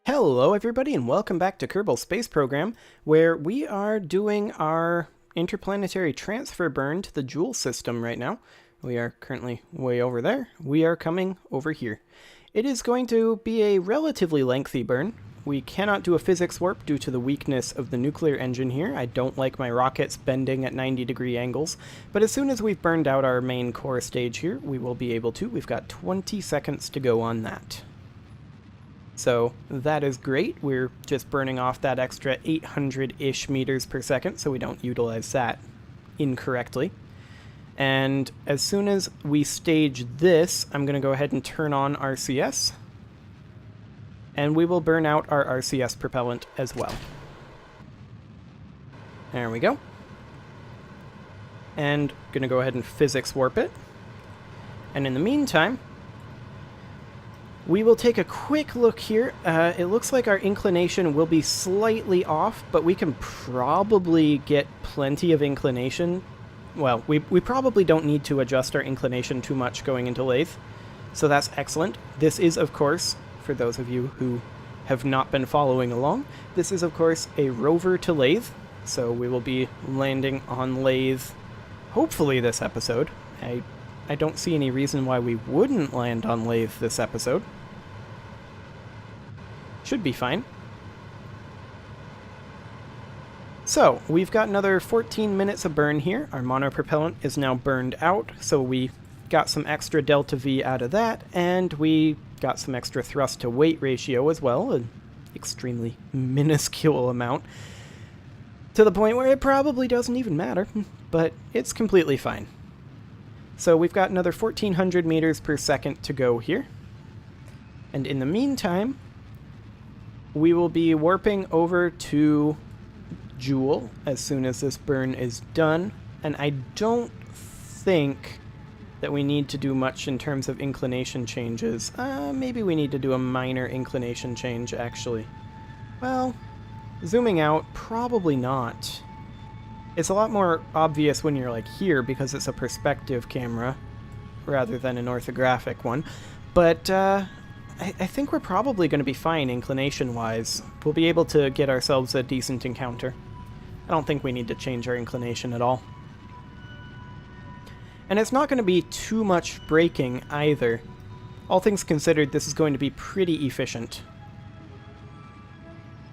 Hello everybody and welcome back to Kerbal Space Program, where we are doing our interplanetary transfer burn to the Joule system right now. We are currently way over there. We are coming over here. It is going to be a relatively lengthy burn. We cannot do a physics warp due to the weakness of the nuclear engine here. I don't like my rockets bending at 90-degree angles, but as soon as we've burned out our main core stage here, we will be able to. We've got 20 seconds to go on that. So that is great. We're just burning off that extra 800-ish meters per second, so we don't utilize that incorrectly. And as soon as we stage this, I'm going to go ahead and turn on RCS. And we will burn out our RCS propellant as well. There we go. And going to go ahead and physics warp it. And in the meantime, we will take a quick look here. It looks like our inclination will be slightly off, but we can probably get plenty of inclination. Well, we probably don't need to adjust our inclination too much going into lathe, so that's excellent. This is, of course, for those of you who have not been following along, this is, of course, a rover to lathe, so we will be landing on lathe, hopefully this episode. I don't see any reason why we wouldn't land on lathe this episode. Should be fine. So, we've got another 14 minutes of burn here. Our monopropellant is now burned out, so we got some extra delta V out of that, and we got some extra thrust to weight ratio as well, an extremely minuscule amount, to the point where it probably doesn't even matter, but it's completely fine. So we've got another 1400 meters per second to go here. And in the meantime, we will be warping over to Joule as soon as this burn is done. And I don't think that we need to do much in terms of inclination changes. Maybe we need to do a minor inclination change, actually. Well, zooming out, probably not. It's a lot more obvious when you're like here because it's a perspective camera rather than an orthographic one. But I think we're probably going to be fine inclination-wise. We'll be able to get ourselves a decent encounter. I don't think we need to change our inclination at all. And it's not going to be too much braking either. All things considered, this is going to be pretty efficient.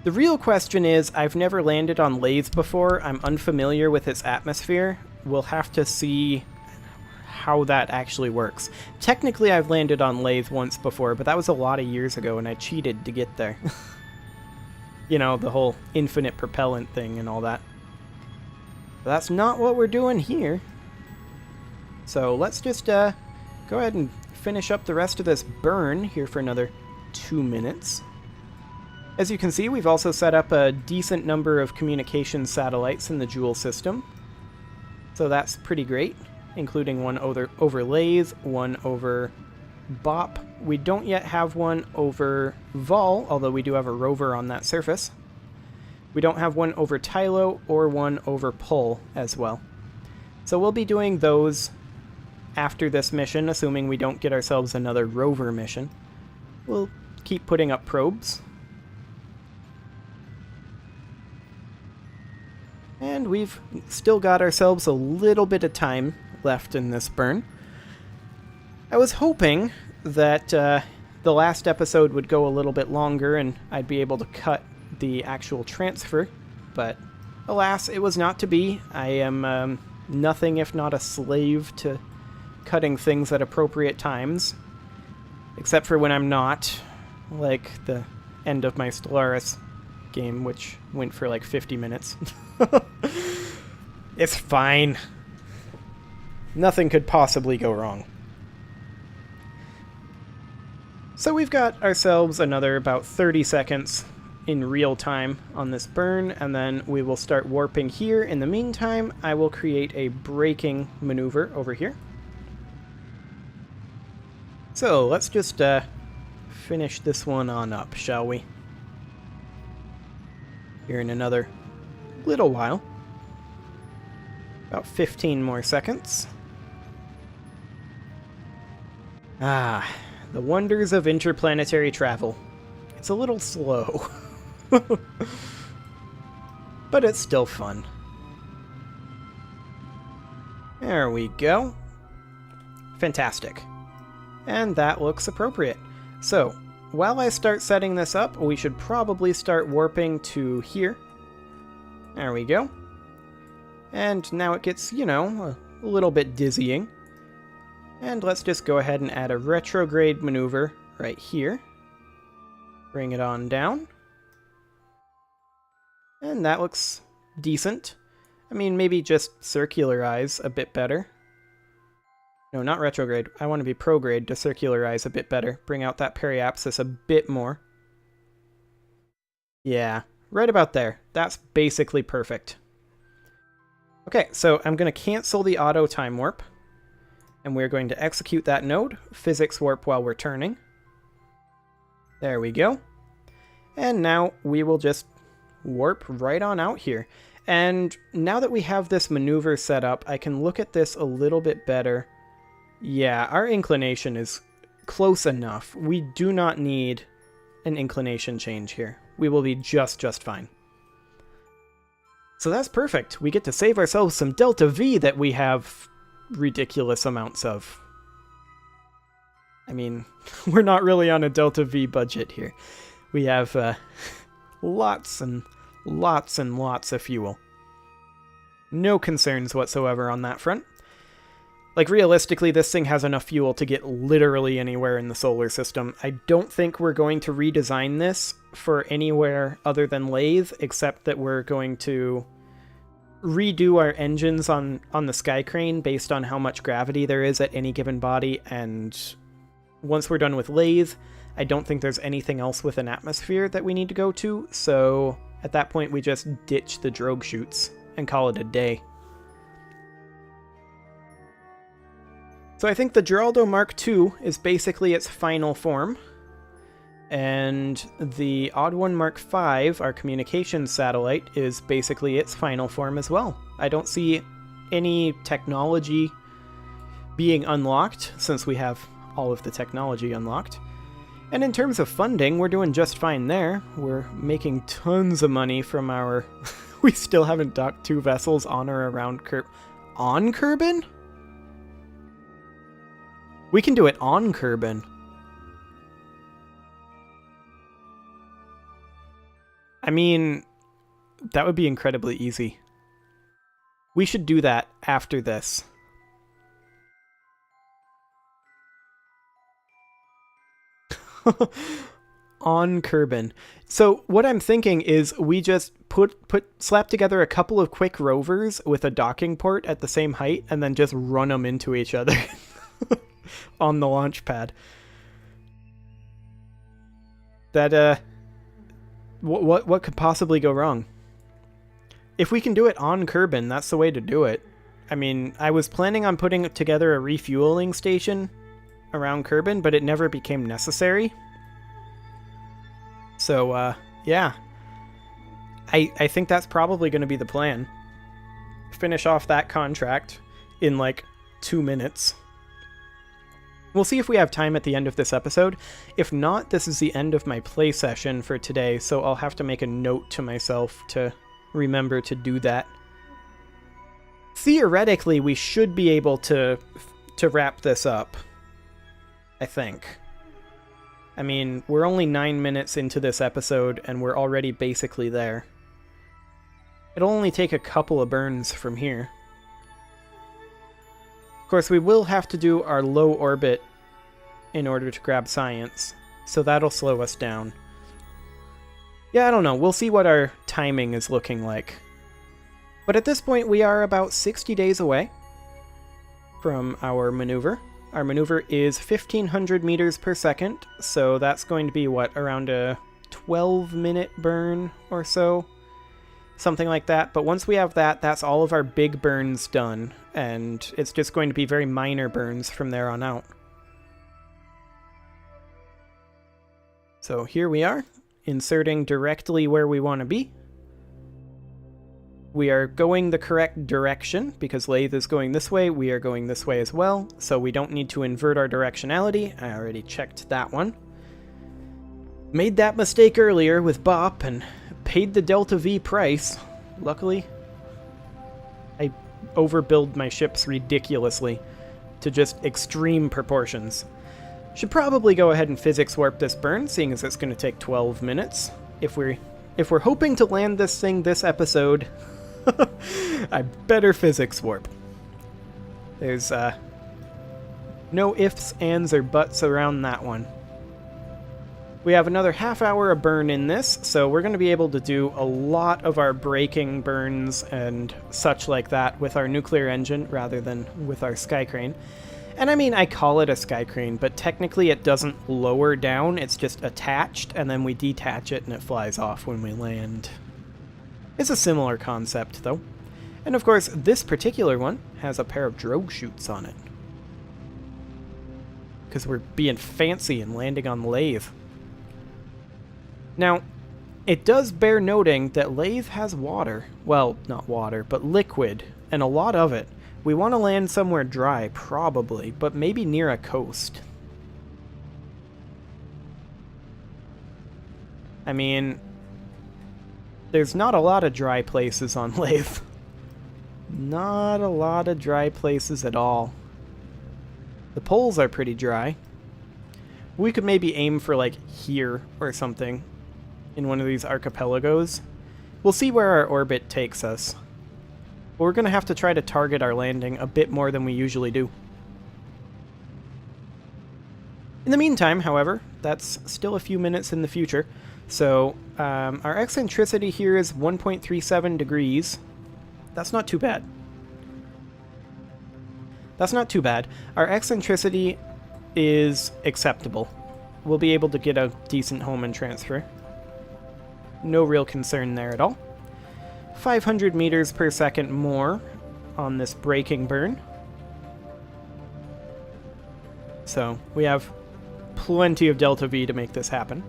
The real question is, I've never landed on lathe before. I'm unfamiliar with its atmosphere. We'll have to see how that actually works. Technically, I've landed on lathe once before, but that was a lot of years ago, and I cheated to get there. You know, the whole infinite propellant thing and all that. But that's not what we're doing here. So let's just go ahead and finish up the rest of this burn here for another 2 minutes. As you can see, we've also set up a decent number of communication satellites in the Joule system. So that's pretty great, including one over lathe, one over BOP. We don't yet have one over Vol, although we do have a rover on that surface. We don't have one over Tylo or one over Pull as well. So we'll be doing those after this mission, assuming we don't get ourselves another rover mission. We'll keep putting up probes. And we've still got ourselves a little bit of time left in this burn. I was hoping that the last episode would go a little bit longer and I'd be able to cut the actual transfer, but alas, it was not to be. I am nothing if not a slave to cutting things at appropriate times, except for when I'm not, like the end of my Stellaris game, which went for like 50 minutes. It's fine. Nothing could possibly go wrong. So we've got ourselves another about 30 seconds in real time on this burn, and then we will start warping here. In the meantime, I will create a braking maneuver over here. So let's just finish this one on up, shall we? Here in another little while. About 15 more seconds. Ah, the wonders of interplanetary travel. It's a little slow. But it's still fun. There we go. Fantastic. And that looks appropriate. So, while I start setting this up, we should probably start warping to here. There we go. And now it gets, you know, a little bit dizzying. And let's just go ahead and add a retrograde maneuver right here. Bring it on down. And that looks decent. I mean, maybe just circularize a bit better. No, not retrograde. I want to be prograde to circularize a bit better. Bring out that periapsis a bit more. Yeah, right about there. That's basically perfect. Okay, so I'm going to cancel the auto time warp. And we're going to execute that node. Physics warp while we're turning. There we go. And now we will just warp right on out here. And now that we have this maneuver set up, I can look at this a little bit better. Yeah, our inclination is close enough. We do not need an inclination change here. We will be just fine. So that's perfect. We get to save ourselves some delta V that we have ridiculous amounts of. I mean, we're not really on a delta V budget here. We have lots and lots and lots of fuel. No concerns whatsoever on that front. Like, realistically, this thing has enough fuel to get literally anywhere in the solar system. I don't think we're going to redesign this for anywhere other than Lathe, except that we're going to redo our engines on the Sky Crane based on how much gravity there is at any given body, and once we're done with Lathe, I don't think there's anything else with an atmosphere that we need to go to, so at that point we just ditch the drogue chutes and call it a day. So I think the Geraldo Mark II is basically its final form, and the Odd One Mark V, our communications satellite, is basically its final form as well. I don't see any technology being unlocked, since we have all of the technology unlocked. And in terms of funding, we're doing just fine there. We're making tons of money from our... We still haven't docked 2 vessels on or around on Kerbin? We can do it on Kerbin. I mean, that would be incredibly easy. We should do that after this. On Kerbin. So what I'm thinking is we just slap together a couple of quick rovers with a docking port at the same height and then just run them into each other on the launch pad. That what could possibly go wrong? If we can do it on Kerbin, that's the way to do it. I mean, I was planning on putting together a refueling station around Kerbin, but it never became necessary. So, yeah. I think that's probably going to be the plan. Finish off that contract in, like, 2 minutes. We'll see if we have time at the end of this episode. If not, this is the end of my play session for today, so I'll have to make a note to myself to remember to do that. Theoretically, we should be able to wrap this up. I think. I mean, we're only 9 minutes into this episode, and we're already basically there. It'll only take a couple of burns from here. Of course, we will have to do our low orbit in order to grab science, so that'll slow us down. Yeah, I don't know. We'll see what our timing is looking like. But at this point, we are about 60 days away from our maneuver. Our maneuver is 1,500 meters per second, so that's going to be, what, around a 12-minute burn or so? Something like that. But once we have that, that's all of our big burns done, and it's just going to be very minor burns from there on out. So here we are, inserting directly where we want to be. We are going the correct direction, because Lathe is going this way, we are going this way as well, so we don't need to invert our directionality. I already checked that one. Made that mistake earlier with Bop and paid the Delta V price. Luckily, I overbuild my ships ridiculously to just extreme proportions. Should probably go ahead and physics warp this burn, seeing as it's going to take 12 minutes. If we're hoping to land this thing this episode, I better physics warp. There's no ifs, ands, or buts around that one. We have another half hour of burn in this, so we're going to be able to do a lot of our braking burns and such like that with our nuclear engine rather than with our sky crane. And I mean, I call it a sky crane, but technically it doesn't lower down, it's just attached, and then we detach it and it flies off when we land. It's a similar concept, though. And of course, this particular one has a pair of drogue chutes on it. Because we're being fancy and landing on Lathe. Now, it does bear noting that Lathe has water. Well, not water, but liquid, and a lot of it. We want to land somewhere dry, probably, but maybe near a coast. I mean, there's not a lot of dry places on Lathe. Not a lot of dry places at all. The poles are pretty dry. We could maybe aim for, like, here or something in one of these archipelagos. We'll see where our orbit takes us. But we're going to have to try to target our landing a bit more than we usually do. In the meantime, however, that's still a few minutes in the future. So, our eccentricity here is 1.37 degrees. That's not too bad. That's not too bad. Our eccentricity is acceptable. We'll be able to get a decent home and transfer. No real concern there at all. 500 meters per second more on this braking burn. So, we have plenty of Delta V to make this happen.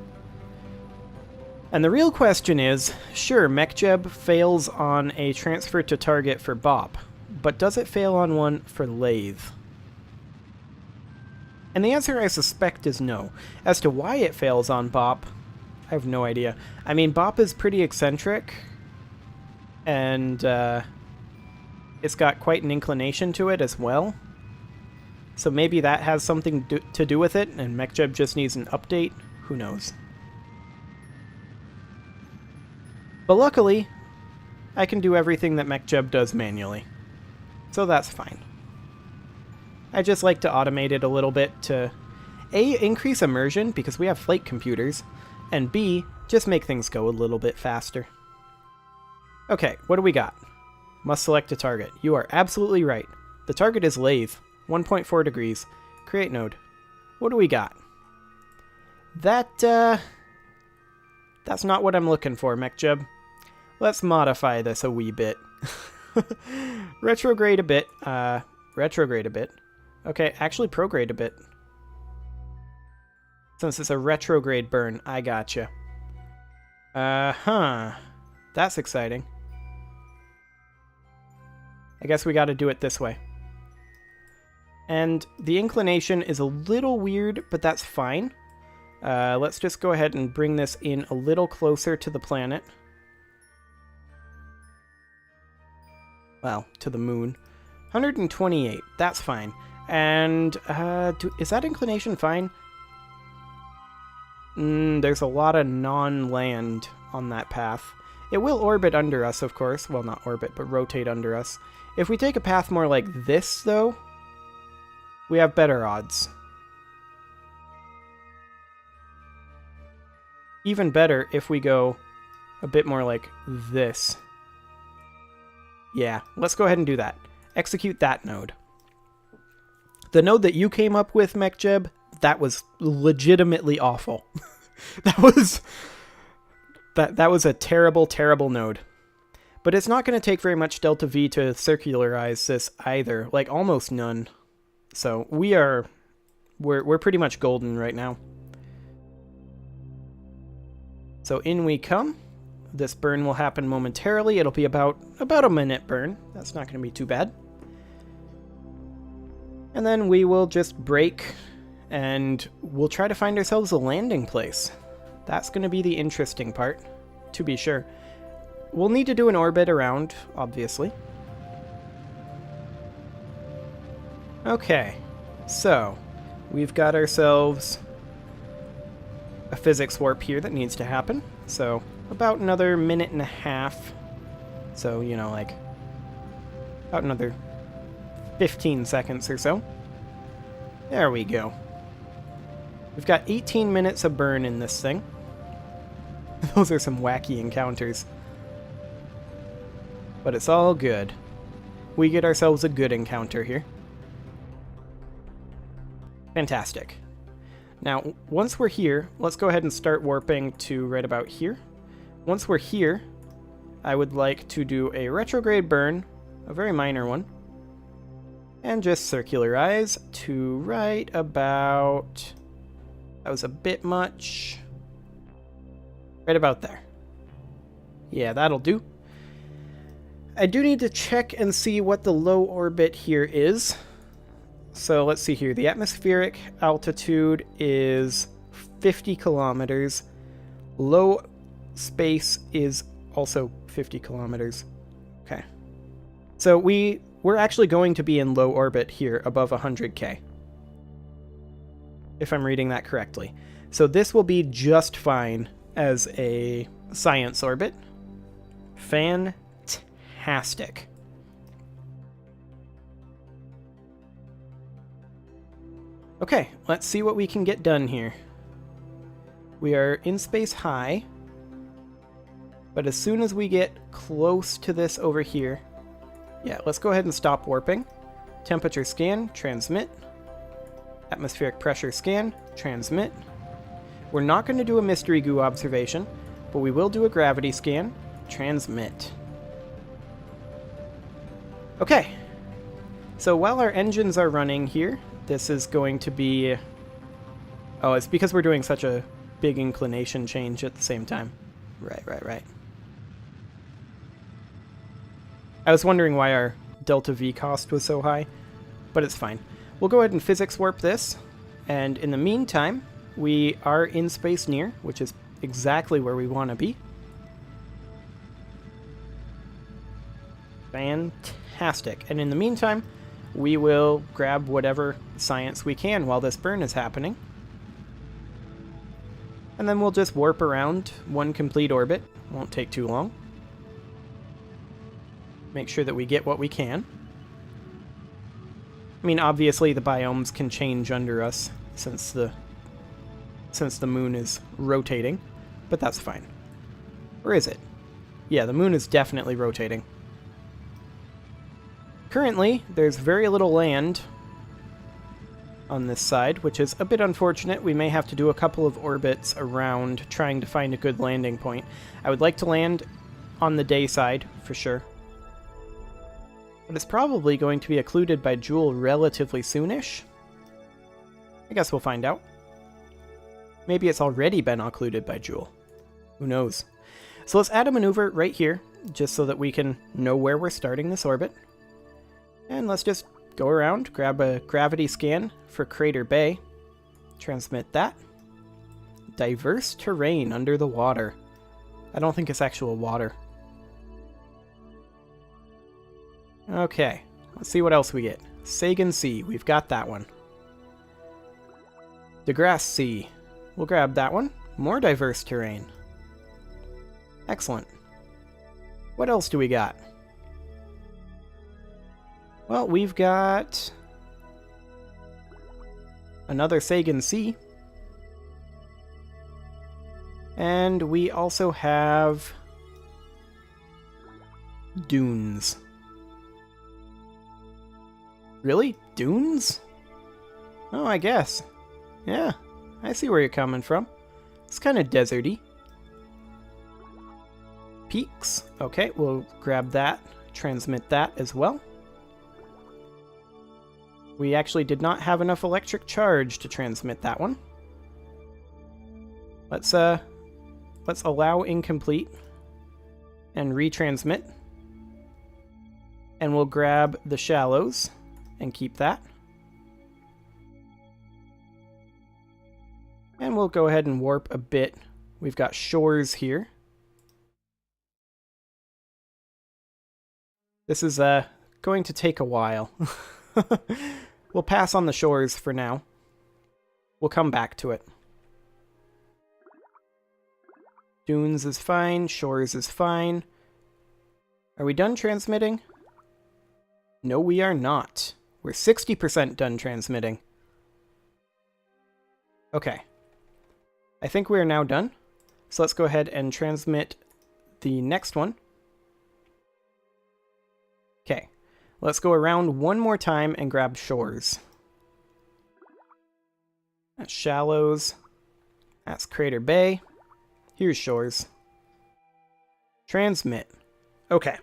And the real question is, sure, MechJeb fails on a transfer to target for Bop, but does it fail on one for Lathe? And the answer, I suspect, is no. As to why it fails on Bop, I have no idea. I mean, Bop is pretty eccentric, and it's got quite an inclination to it as well. So maybe that has something to do with it, and MechJeb just needs an update. Who knows? But luckily, I can do everything that MechJeb does manually. So that's fine. I just like to automate it a little bit to A, increase immersion because we have flight computers, and B, just make things go a little bit faster. Okay, what do we got? Must select a target. You are absolutely right. The target is Lathe, 1.4 degrees. Create node. What do we got? That's not what I'm looking for, MechJeb. Let's modify this a wee bit. Retrograde a bit. Retrograde a bit. Okay, actually prograde a bit. Since it's a retrograde burn, I gotcha. That's exciting. I guess we gotta do it this way. And the inclination is a little weird, but that's fine. Let's just go ahead and bring this in a little closer to the planet. Well, to the moon. 128, that's fine. And, is that inclination fine? There's a lot of non-land on that path. It will orbit under us, of course. Well, not orbit, but rotate under us. If we take a path more like this, though, we have better odds. Even better if we go a bit more like this. Yeah, let's go ahead and do that. Execute that node. The node that you came up with, MechJeb, that was legitimately awful. That was a terrible, terrible node. But it's not going to take very much Delta V to circularize this either. Like, almost none. So, we're pretty much golden right now. So, in we come. This burn will happen momentarily. It'll be about a minute burn. That's not going to be too bad. And then we will just brake, and we'll try to find ourselves a landing place. That's going to be the interesting part, to be sure. We'll need to do an orbit around, obviously. Okay, so we've got ourselves a physics warp here that needs to happen. So about another minute and a half. So, you know, like about another 15 seconds or so. There we go. We've got 18 minutes of burn in this thing. Those are some wacky encounters. But it's all good. We get ourselves a good encounter here. Fantastic. Now, once we're here, let's go ahead and start warping to right about here. Once we're here, I would like to do a retrograde burn, a very minor one, and just circularize to right about... That was a bit much. Right about there. Yeah, that'll do. I do need to check and see what the low orbit here is. So let's see here. The atmospheric altitude is 50 kilometers. Low space is also 50 kilometers. Okay. So we're actually going to be in low orbit here above 100K. If I'm reading that correctly. So this will be just fine as a science orbit. Fantastic. Okay, let's see what we can get done here. We are in space high, but as soon as we get close to this over here, yeah, let's go ahead and stop warping. Temperature scan, transmit. Atmospheric pressure scan, transmit. We're not going to do a mystery goo observation, but we will do a gravity scan, transmit. Okay, so while our engines are running here, this is going to be... Oh, it's because we're doing such a big inclination change at the same time. Right. I was wondering why our delta V cost was so high, but it's fine. We'll go ahead and physics warp this, and in the meantime, we are in space near, which is exactly where we want to be. Fantastic. And in the meantime, we will grab whatever science we can while this burn is happening. And then we'll just warp around one complete orbit. Won't take too long. Make sure that we get what we can. I mean, obviously the biomes can change under us since the moon is rotating, but that's fine. Or is it? Yeah, the moon is definitely rotating. Currently, there's very little land on this side, which is a bit unfortunate. We may have to do a couple of orbits around trying to find a good landing point. I would like to land on the day side, for sure. But it's probably going to be occluded by Joule relatively soonish. I guess we'll find out. Maybe it's already been occluded by Joule. Who knows? So let's add a maneuver right here, just so that we can know where we're starting this orbit. And let's just go around, grab a gravity scan for Crater Bay. Transmit that. Diverse terrain under the water. I don't think it's actual water. Okay, let's see what else we get. Sagan Sea, we've got that one. DeGrasse Sea, we'll grab that one. More diverse terrain. Excellent. What else do we got? Well, we've got another Sagan Sea. And we also have dunes. Really? Dunes? Oh, I guess. Yeah, I see where you're coming from. It's kind of deserty. Peaks. Okay, we'll grab that, transmit that as well. We actually did not have enough electric charge to transmit that one. Let's allow incomplete and retransmit. And we'll grab the shallows and keep that. And we'll go ahead and warp a bit We've got shores here. This is going to take a while. We'll pass on the shores for now. We'll come back to it. Dunes is fine. Shores is fine. Are we done transmitting? No, we are not. We're 60% done transmitting. Okay. I think we are now done. So let's go ahead and transmit the next one. Okay. Let's go around one more time and grab shores. That's shallows. That's Crater Bay. Here's shores. Transmit. Okay.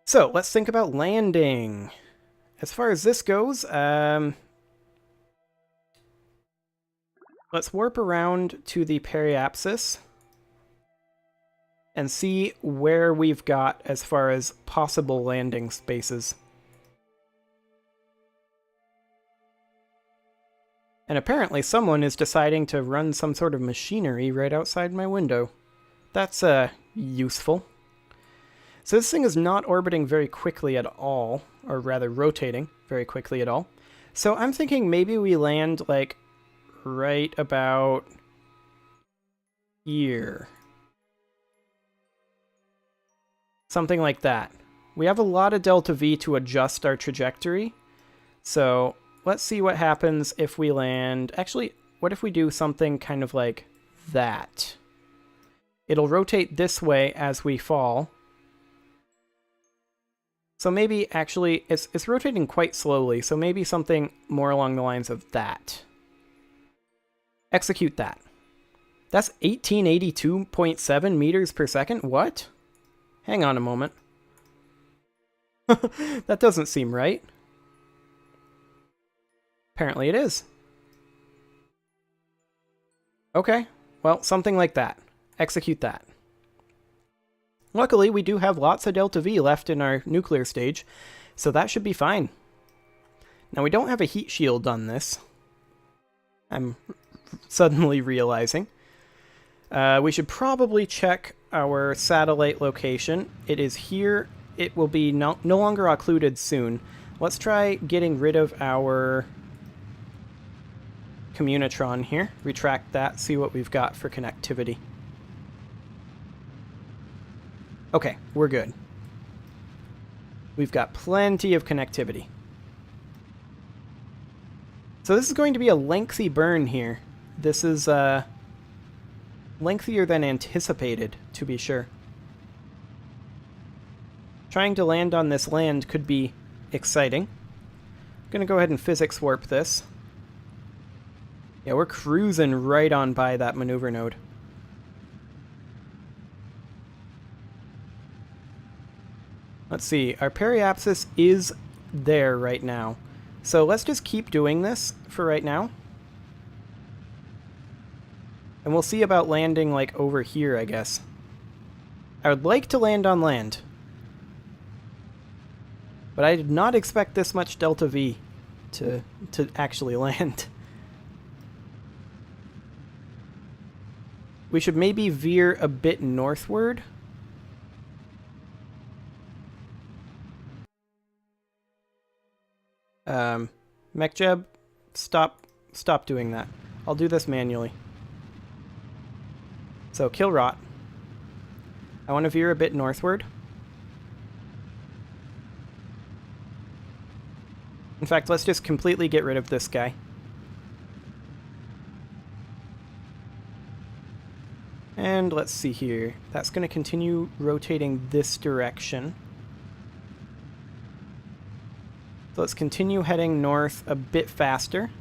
So, let's think about landing. As far as this goes, let's warp around to the periapsis and see where we've got as far as possible landing spaces. And apparently someone is deciding to run some sort of machinery right outside my window. That's, useful. So this thing is not orbiting very quickly at all, or rather rotating very quickly at all. So I'm thinking maybe we land, like, right about here. Something like that. We have a lot of delta V to adjust our trajectory. So let's see what happens if we land... Actually, what if we do something kind of like that? It'll rotate this way as we fall. So maybe, actually, it's rotating quite slowly, so maybe something more along the lines of that. Execute that. That's 1882.7 meters per second? What? Hang on a moment. That doesn't seem right. Apparently it is. Okay, well, something like that. Execute that. Luckily, we do have lots of delta V left in our nuclear stage, so that should be fine. Now, we don't have a heat shield on this. I'm suddenly realizing. We should probably check our satellite location. It is here. It will be no longer occluded soon. Let's try getting rid of our communitron here. Retract that, see what we've got for connectivity. Okay, we're good. We've got plenty of connectivity. So this is going to be a lengthy burn here. This is lengthier than anticipated, to be sure. Trying to land on this land could be exciting. I'm going to go ahead and physics warp this. Yeah, we're cruising right on by that maneuver node. Let's see, our periapsis is there right now. So let's just keep doing this for right now. And we'll see about landing, like, over here, I guess. I would like to land on land. But I did not expect this much delta V to actually land. We should maybe veer a bit northward. MechJeb, stop doing that. I'll do this manually. So, kill rot. I want to veer a bit northward. In fact, let's just completely get rid of this guy. And let's see here. That's going to continue rotating this direction. So let's continue heading north a bit faster.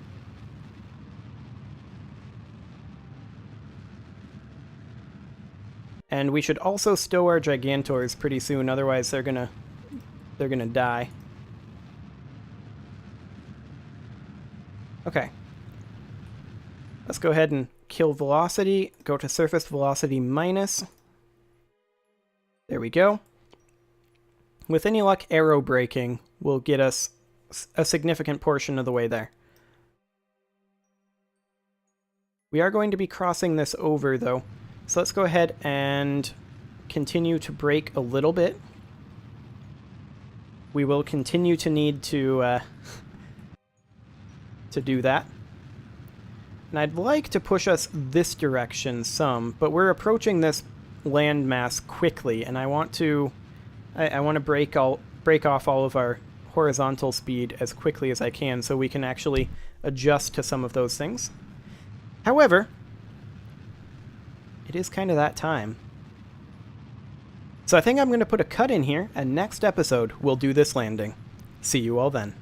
And we should also stow our Gigantors pretty soon, otherwise they're gonna die. Okay. Let's go ahead and kill velocity, go to surface velocity minus. There we go. With any luck, aero braking will get us a significant portion of the way there. We are going to be crossing this over, though. So let's go ahead and continue to brake a little bit. We will continue to need to do that. And I'd like to push us this direction some, but we're approaching this landmass quickly, and I want to break off all of our horizontal speed as quickly as I can so we can actually adjust to some of those things. However, it is kind of that time. So I think I'm going to put a cut in here, and next episode we'll do this landing. See you all then.